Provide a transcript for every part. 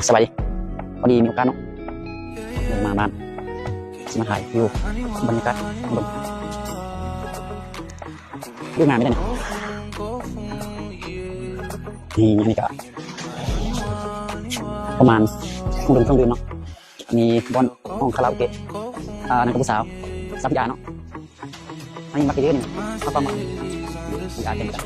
สบายดีพอดีมีโอกาสเนาะมาบ้านมาถ่ายวิวบรรยากาศบนดูงานไม่ได้นี่อันนี้ก็ประมาณเครื่องดื่มเนาะมีบอลห้องคาราโอเกะนักผู้สาวสับยาเนาะอันนี้มาไปเยอะนี่เขาประมาณยาเต็มกัน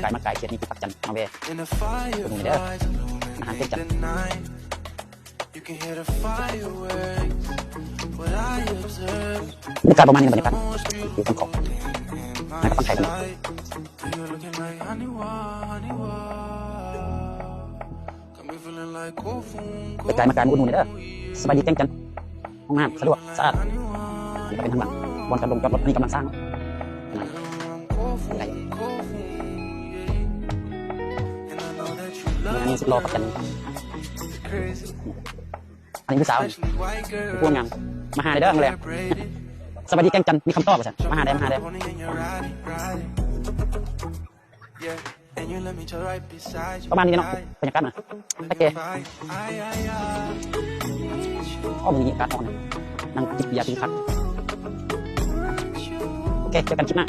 ไก่มาไก่เขียดนี่คือปักจันมาเวคุณดูเด้ออาหารเต็มจันบรรยากาศประมาณนี้บรรยากาศอยู่ตรงขอบนักคนไทยกันไก่มาไก่มาคุณดูเด้อสบายดีแจ้งจันห้องน้ำสะดวกสะอาดนี่ก็เป็นทางหลังบอลกระดงจอดรถนี่กำลังสร้างอันนี้10 โลปักจันอันนี้ผู้สาวพวกงานมาหาได้เด้อมาแล้วสวัสดีแกงจันมีคำตอบป่ะมาหาได้ประมาณนี้เนาะบรรยากาศนะโอเคมีการอ่อนนั่งจิบเบียร์กินคักโอเคเจอกันคลิปหน้า